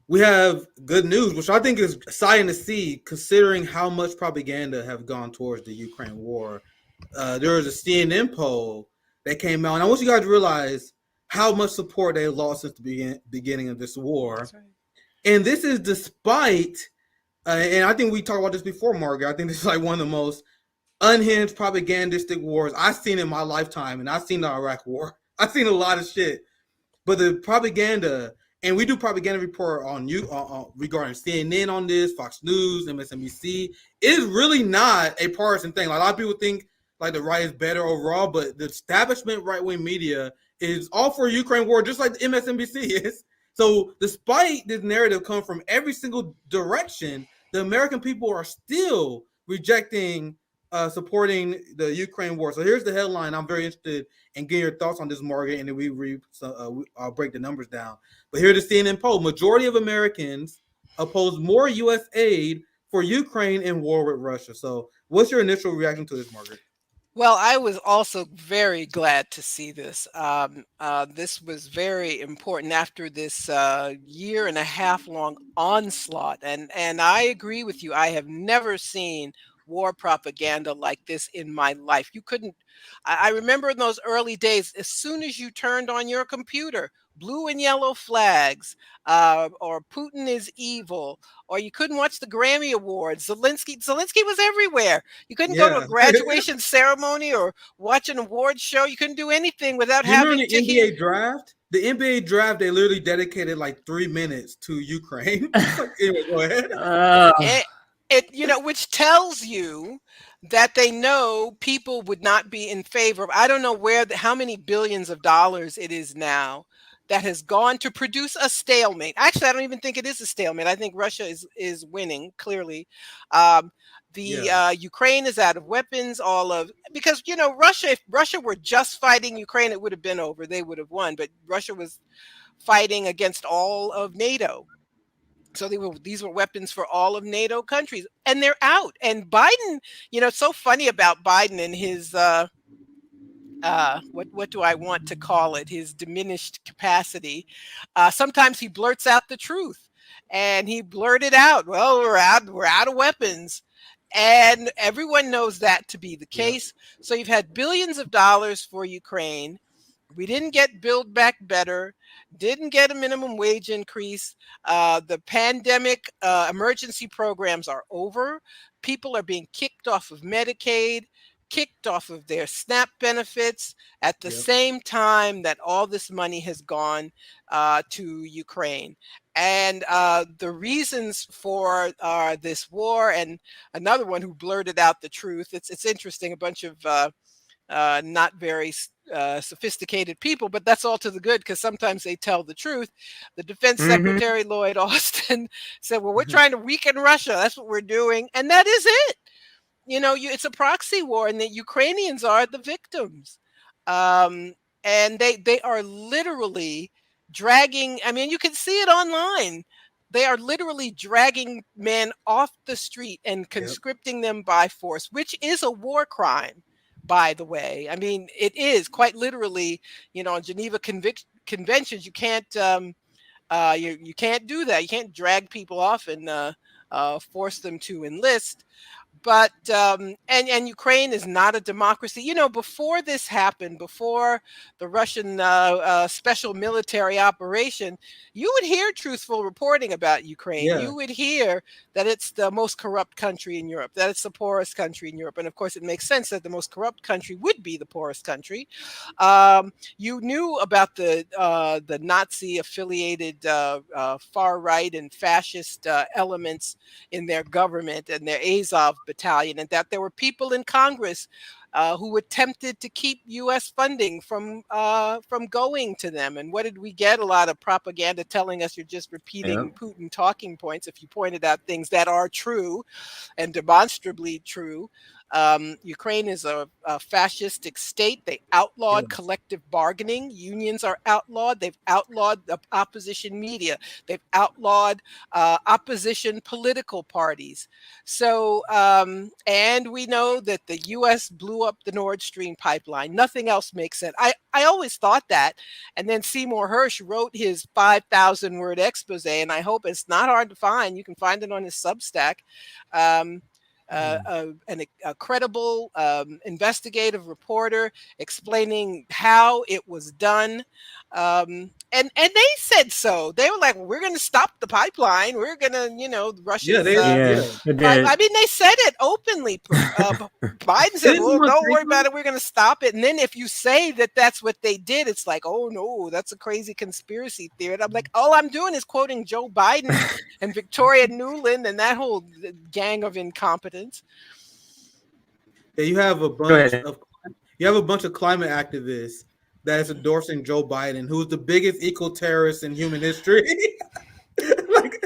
we have good news, which I think is exciting to see, considering how much propaganda have gone towards the Ukraine war. There was a CNN poll that came out, and I want you guys to realize how much support they lost since the beginning of this war. That's right. And this is despite, and I think we talked about this before, Margaret. I think this is like one of the most unhinged propagandistic wars I've seen in my lifetime, and I've seen the Iraq War. I've seen a lot of shit, but the propaganda, and we do propaganda report on you regarding CNN on this, Fox News, MSNBC. It is really not a partisan thing. Like, a lot of people think like the right is better overall, but the establishment right wing media is all for Ukraine war, just like the MSNBC is. So, despite this narrative coming from every single direction, the American people are still rejecting supporting the Ukraine war. So here's the headline. I'm very interested and get your thoughts on this, Margaret, and then I'll break the numbers down. But here's the CNN poll: majority of Americans oppose more U.S. aid for Ukraine in war with Russia. So, what's your initial reaction to this, Margaret? Well, I was also very glad to see this. This was very important after this year and a half long onslaught, and I agree with you. I have never seen war propaganda like this in my life. You couldn't. I remember in those early days, as soon as you turned on your computer, blue and yellow flags, or Putin is evil, or you couldn't watch the Grammy Awards. Zelensky was everywhere. You couldn't go to a Yeah. graduation ceremony or watch an award show. You couldn't do anything without You remember having the to hear. NBA draft? The NBA draft, they literally dedicated like 3 minutes to Ukraine. Anyway, go ahead. It, which tells you that they know people would not be in favor of. I don't know how many billions of dollars it is now that has gone to produce a stalemate. Actually, I don't even think it is a stalemate. I think Russia is winning clearly. The Yeah. Ukraine is out of weapons. Because Russia, if Russia were just fighting Ukraine, it would have been over. They would have won. But Russia was fighting against all of NATO. So these were weapons for all of NATO countries, and they're out. And Biden, it's so funny about Biden and his what do I want to call it? His diminished capacity. Sometimes he blurts out the truth, and he blurted out, "Well, we're out of weapons." And everyone knows that to be the Yeah. case. So you've had billions of dollars for Ukraine. We didn't get Build Back Better, didn't get a minimum wage increase. The pandemic emergency programs are over. People are being kicked off of Medicaid, kicked off of their SNAP benefits at the Yep. same time that all this money has gone to Ukraine. And the reasons for this war, and another one who blurted out the truth. It's interesting. A bunch of not very sophisticated people, but that's all to the good because sometimes they tell the truth. The Defense Secretary Lloyd Austin said, "Well, we're trying to weaken Russia. That's what we're doing," and that is it. It's a proxy war, and the Ukrainians are the victims, and they are literally dragging. I mean, you can see it online. They are literally dragging men off the street and Yep. conscripting them by force, which is a war crime, by the way. I mean, it is quite literally, on Geneva conventions, you can't you can't do that. You can't drag people off and force them to enlist. But and Ukraine is not a democracy. Before this happened, before the Russian special military operation, you would hear truthful reporting about Ukraine. Yeah. You would hear that it's the most corrupt country in Europe, that it's the poorest country in Europe, and of course, it makes sense that the most corrupt country would be the poorest country. You knew about the Nazi affiliated far right and fascist elements in their government and their Azov battalion, and that there were people in Congress who attempted to keep U.S. funding from going to them. And what did we get? A lot of propaganda telling us you're just repeating Putin talking points if you pointed out things that are true and demonstrably true. Ukraine is a fascistic state. They outlawed Yes. collective bargaining. Unions are outlawed. They've outlawed the opposition media. They've outlawed opposition political parties. So, and we know that the U.S. blew up the Nord Stream pipeline. Nothing else makes sense. I always thought that. And then Seymour Hersh wrote his 5,000 word expose, and I hope it's not hard to find. You can find it on his Substack. Um, a credible investigative reporter explaining how it was done. And they said so. They were like, well, we're going to stop the pipeline. We're going to, Yeah, Russia's. they Yeah, yeah. it I did. mean, they said it openly. Biden said, Didn't well, don't worry Montenegro? about it. We're going to stop it. And then if you say that that's what they did, it's like, oh, no, that's a crazy conspiracy theory. And I'm like, all I'm doing is quoting Joe Biden and Victoria Nuland and that whole gang of incompetence. Yeah, you have a Go bunch ahead. of climate activists that is endorsing Joe Biden, who's the biggest eco terrorist in human history. Like,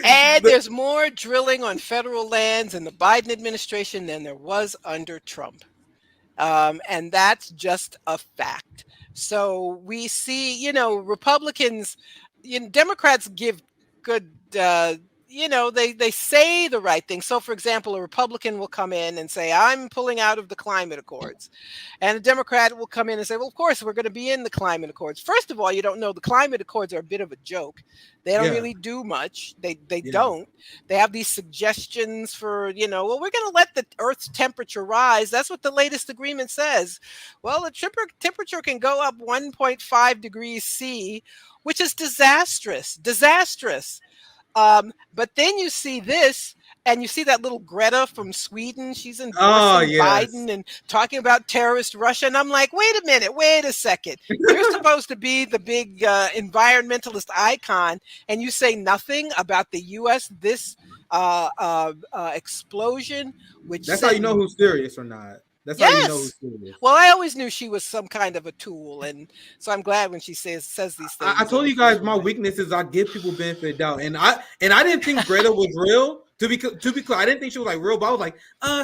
And there's more drilling on federal lands in the Biden administration than there was under Trump. And that's just a fact. So we see, Republicans, Democrats give good, they say the right thing. So, for example, a Republican will come in and say, I'm pulling out of the climate accords. And a Democrat will come in and say, well, of course, we're going to be in the climate accords. First of all, you don't know the climate accords are a bit of a joke. They don't Yeah. really do much. They Yeah. don't. They have these suggestions for, well, we're going to let the Earth's temperature rise. That's what the latest agreement says. Well, the temperature can go up 1.5 degrees C, which is disastrous. But then you see this, and you see that little Greta from Sweden. She's endorsing yes. Biden and talking about terrorist Russia. And I'm like, wait a minute, wait a second. You're supposed to be the big environmentalist icon, and you say nothing about the U.S. This explosion, which That's how you know who's serious or not. That's how you know who's yes. serious. Well, I always knew she was some kind of a tool, and so I'm glad when she says these things. I told you guys my weakness is I give people benefit of doubt, and I didn't think Greta was real. To be clear, I didn't think she was like real, but I was like,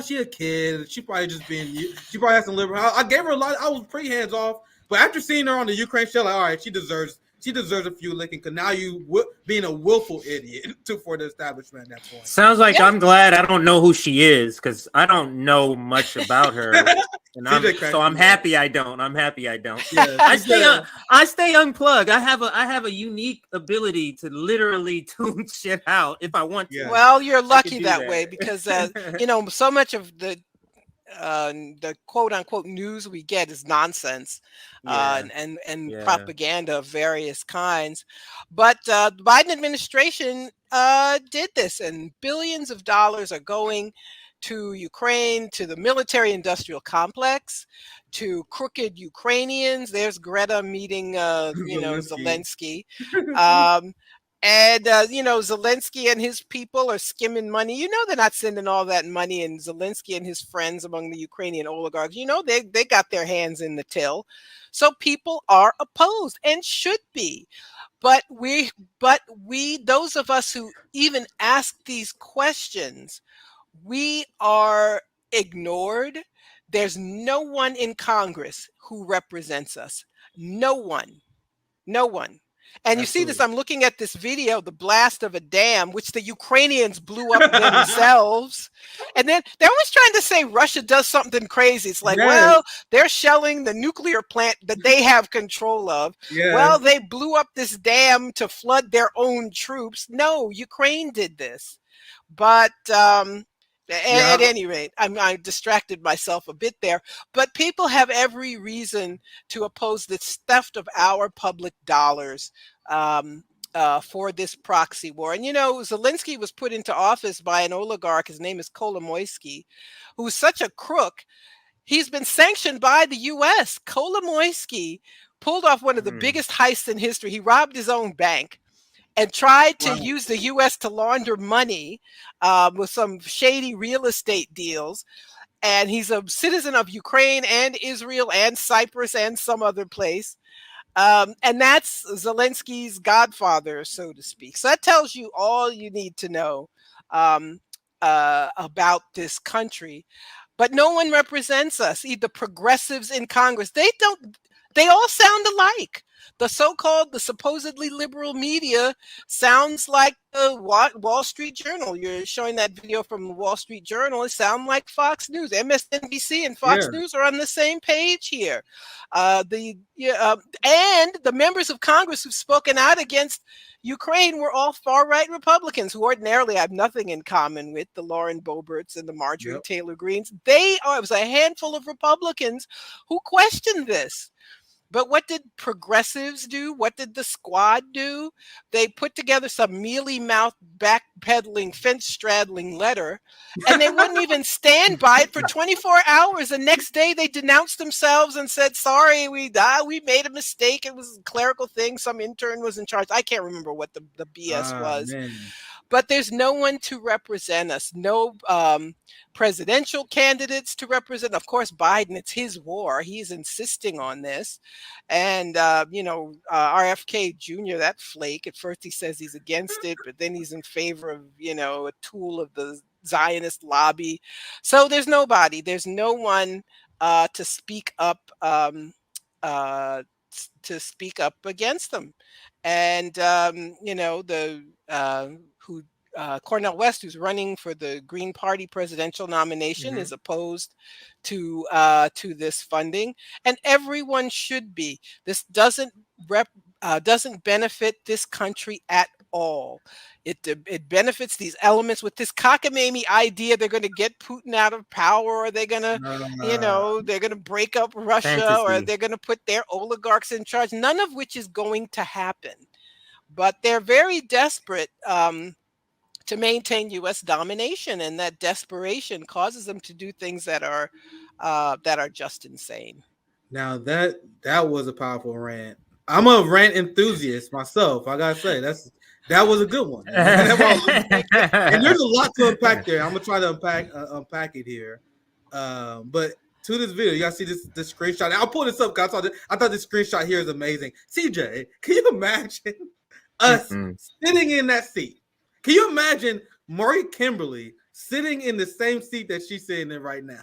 she a kid. She probably just being. She probably has some liberal. I gave her a lot. I was pretty hands off, but after seeing her on the Ukraine show, like, all right, she deserves a few licking. Because now you being a willful idiot for the establishment at that point. Sounds like I'm glad I don't know who she is because I don't know much about her. And I'm happy I don't. I'm happy I don't. Yeah, I stay unplugged. I have a unique ability to literally tune shit out if I want to. Yeah. Well, you're lucky that way because so much of the quote unquote news we get is nonsense and propaganda of various kinds. But the Biden administration did this, and billions of dollars are going to Ukraine, to the military industrial complex, to crooked Ukrainians. There's Greta meeting, Zelensky. And, Zelensky and his people are skimming money. They're not sending all that money. And Zelensky and his friends among the Ukrainian oligarchs, they got their hands in the till. So people are opposed and should be. But we, those of us who even ask these questions, we are ignored. There's no one in Congress who represents us. No one. And you see this, I'm looking at this video, the blast of a dam, which the Ukrainians blew up themselves. And then they're always trying to say Russia does something crazy. It's like, well, they're shelling the nuclear plant that they have control of. Yeah. Well, they blew up this dam to flood their own troops. No, Ukraine did this. But at any rate, I distracted myself a bit there. But people have every reason to oppose this theft of our public dollars for this proxy war. And, Zelensky was put into office by an oligarch. His name is Kolomoisky, who's such a crook. He's been sanctioned by the U.S. Kolomoisky pulled off one of the biggest heists in history. He robbed his own bank and tried to use the U.S. to launder money with some shady real estate deals. And he's a citizen of Ukraine and Israel and Cyprus and some other place. And that's Zelensky's godfather, so to speak. So that tells you all you need to know about this country. but no one represents us. Either progressives in Congress, they all sound alike. The supposedly liberal media sounds like the Wall Street Journal. You're showing that video from the Wall Street Journal. It sounds like Fox News. MSNBC and Fox News are on the same page here. And the members of Congress who've spoken out against Ukraine were all far-right Republicans who ordinarily have nothing in common with the Lauren Boeberts and the Marjorie Taylor Greens. It was a handful of Republicans who questioned this. But what did progressives do? What did the squad do? They put together some mealy-mouthed, backpedaling, fence-straddling letter, and they wouldn't even stand by it for 24 hours. The next day, they denounced themselves and said, sorry, we made a mistake. It was a clerical thing. Some intern was in charge. I can't remember what the BS was. Man. But there's no one to represent us. No presidential candidates to represent. Of course, Biden, it's his war. He's insisting on this. And, RFK Jr., that flake, at first he says he's against it, but then he's in favor of, a tool of the Zionist lobby. So there's nobody. There's no one to speak up against them. And, Cornel West, who's running for the Green Party presidential nomination, is opposed to this funding, and everyone should be. This doesn't benefit this country at all. It benefits these elements with this cockamamie idea they're going to get Putin out of power, or they're going to, they're going to break up Russia, or they're going to put their oligarchs in charge. None of which is going to happen. But they're very desperate to maintain U.S. domination, and that desperation causes them to do things that are just insane. Now that was a powerful rant. I'm a rant enthusiast myself. I gotta say that was a good one. And there's a lot to unpack there. I'm gonna try to unpack it here. But to this video, you guys see this screenshot. I'll pull this up because I thought this screenshot here is amazing. CJ, can you imagine us sitting in that seat? Can you imagine Margaret Kimberley sitting in the same seat that she's sitting in right now?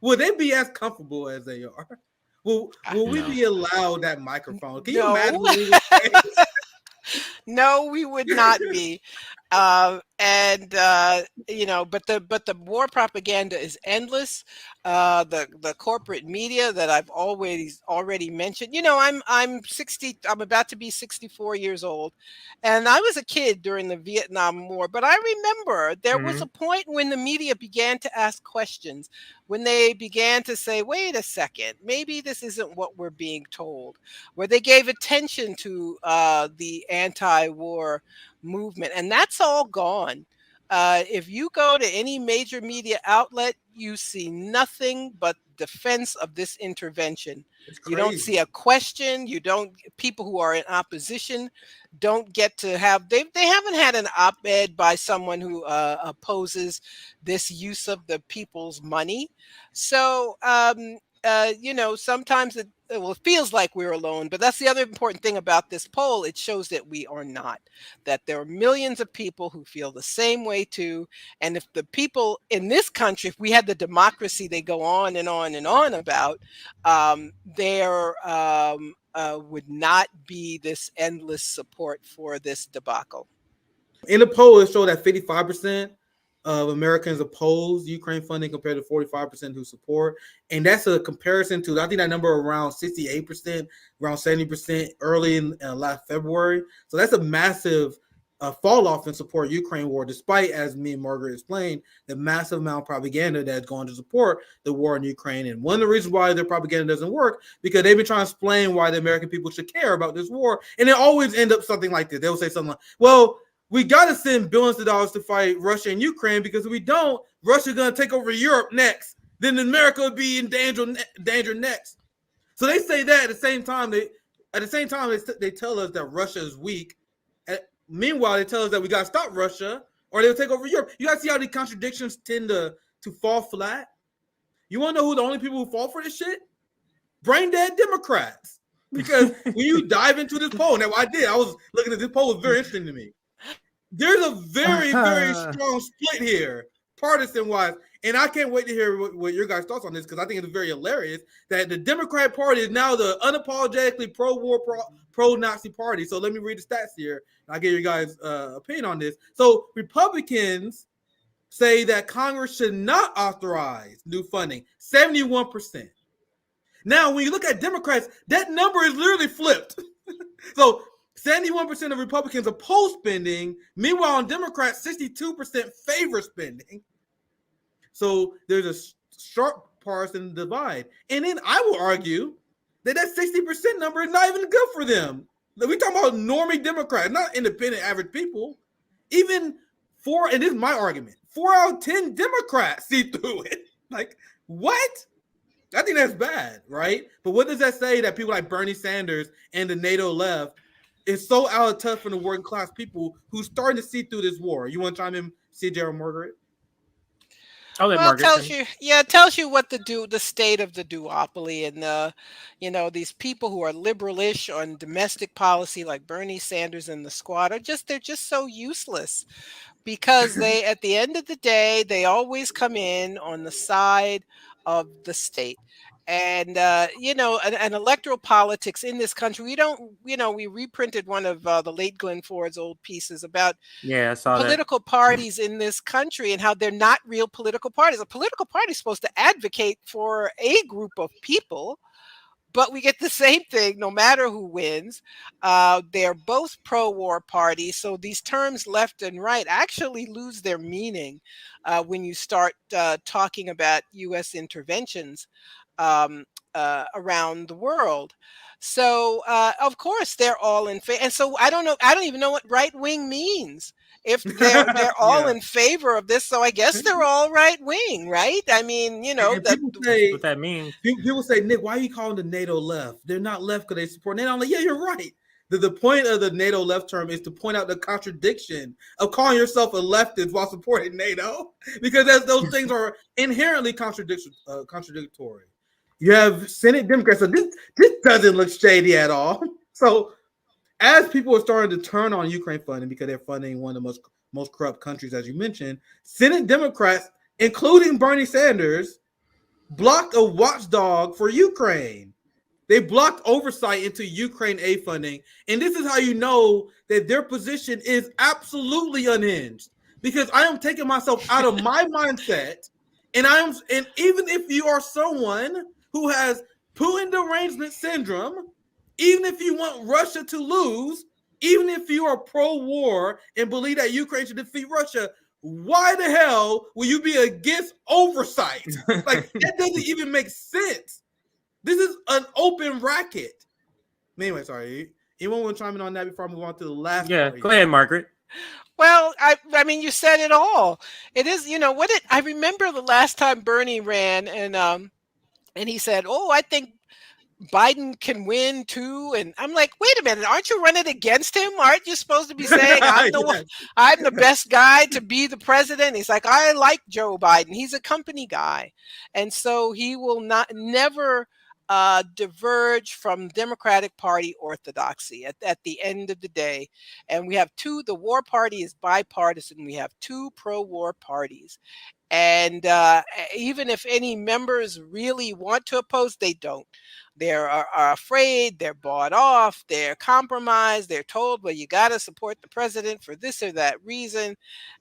Will they be as comfortable as they are? Will we be allowed that microphone? Can you imagine what we would say? No, we would not be. But the war propaganda is endless. The corporate media that I've already mentioned. I'm 60. I'm about to be 64 years old, and I was a kid during the Vietnam War. But I remember there was a point when the media began to ask questions, when they began to say, "Wait a second, maybe this isn't what we're being told," where they gave attention to the anti-war movement, and that's all gone. If you go to any major media outlet, you see nothing but defense of this intervention. You don't see a question. People who are in opposition don't get to have, they haven't had an op-ed by someone who opposes this use of the people's money. So, sometimes it feels like we're alone, but that's the other important thing about this poll. It shows that we are not, that there are millions of people who feel the same way too. And if the people in this country, if we had the democracy they go on and on and on about, there would not be this endless support for this debacle. In the poll, it showed that 55% of Americans oppose Ukraine funding compared to 45% who support. And that's a comparison to, I think that number around 68%, around 70% early in last February. So that's a massive fall off in support of Ukraine war, despite, as me and Margaret explained, the massive amount of propaganda that's going to support the war in Ukraine. And one of the reasons why their propaganda doesn't work, because they've been trying to explain why the American people should care about this war. And it always end up something like this. They'll say something like, well, we got to send billions of dollars to fight Russia and Ukraine, because if we don't, Russia's going to take over Europe next. Then America would be in danger next. So they say that at the same time. They tell us that Russia is weak. Meanwhile, they tell us that we got to stop Russia or they'll take over Europe. You guys see how the contradictions tend to fall flat? You want to know who the only people who fall for this shit? Brain dead Democrats. Because when you dive into this poll, now I was looking at this poll, it was very interesting to me. There's a very, very strong split here, partisan-wise. And I can't wait to hear what your guys' thoughts on this, because I think it's very hilarious that the Democratic Party is now the unapologetically pro-war, pro-Nazi party. So let me read the stats here, and I'll get your guys' opinion on this. So Republicans say that Congress should not authorize new funding, 71%. Now, when you look at Democrats, that number is literally flipped. So 71% of Republicans oppose spending. Meanwhile, on Democrats, 62% favor spending. So there's a sharp partisan divide. And then I will argue that 60% number is not even good for them. We're talking about normie Democrats, not independent average people. Even and this is my argument, 4 out of 10 Democrats see through it. Like, what? I think that's bad, right? But what does that say that people like Bernie Sanders and the NATO left is so out of touch from the working class people who's starting to see through this war? You want to chime in, CJ or Margaret? Well, it tells you what the state of the duopoly, and these people who are liberalish on domestic policy like Bernie Sanders and the squad they're just so useless, because they, at the end of the day, they always come in on the side of the state. And an electoral politics in this country, we reprinted one of the late Glenn Ford's old pieces about political parties in this country and how they're not real political parties. A political party is supposed to advocate for a group of people, but we get the same thing no matter who wins. They're both pro-war parties, so these terms left and right actually lose their meaning when you start talking about U.S. interventions around the world. So of course they're all in favor, and so I don't even know what right wing means. If they're all in favor of this, so I guess they're all right wing, right? I mean, that's what that means. People say, Nick, why are you calling the NATO left? They're not left because they support NATO. I'm like, yeah, you're right. The point of the NATO left term is to point out the contradiction of calling yourself a leftist while supporting NATO, because those things are inherently contradictory. You have Senate Democrats, so this doesn't look shady at all. So as people are starting to turn on Ukraine funding because they're funding one of the most corrupt countries, as you mentioned, Senate Democrats, including Bernie Sanders, blocked a watchdog for Ukraine. They blocked oversight into Ukraine aid funding. And this is how you know that their position is absolutely unhinged, because I am taking myself out of my mindset. And even if you are someone who has Putin derangement syndrome, even if you want Russia to lose, even if you are pro-war and believe that Ukraine should defeat Russia, why the hell will you be against oversight? Like, that doesn't even make sense. This is an open racket. Anyway, sorry. Anyone want to chime in on that before I move on to the last? Yeah, go ahead, Margaret. Well, I mean, you said it all. It is, I remember the last time Bernie ran, and he said, "Oh, I think Biden can win too." And I'm like, wait a minute, aren't you running against him? Aren't you supposed to be saying I'm the best guy to be the president? He's like, I like Joe Biden. He's a company guy. And so he will never diverge from Democratic Party orthodoxy at the end of the day. And we have the war party is bipartisan. We have two pro-war parties. And even if any members really want to oppose, they don't. They are afraid, they're bought off, they're compromised, they're told, well, you got to support the president for this or that reason.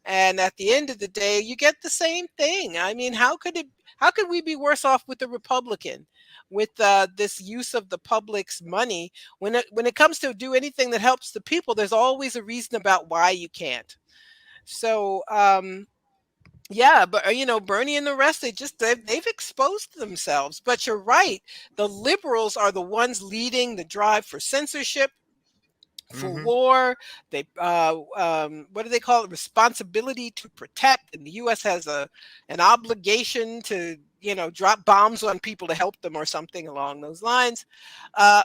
And at the end of the day, you get the same thing. I mean, how could we be worse off with the Republican, with this use of the public's money? When it comes to do anything that helps the people, there's always a reason about why you can't. So, yeah, but Bernie and the rest, they've exposed themselves. But you're right. The liberals are the ones leading the drive for censorship, for war. They what do they call it? Responsibility to protect. And the U.S. has an obligation to drop bombs on people to help them or something along those lines.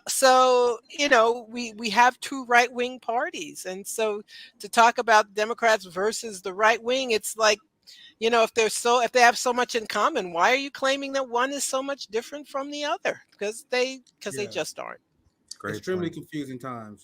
So we have two right-wing parties, and so to talk about Democrats versus the right wing, it's like, if they have so much in common, why are you claiming that one is so much different from the other? Because they just aren't. Extremely confusing times.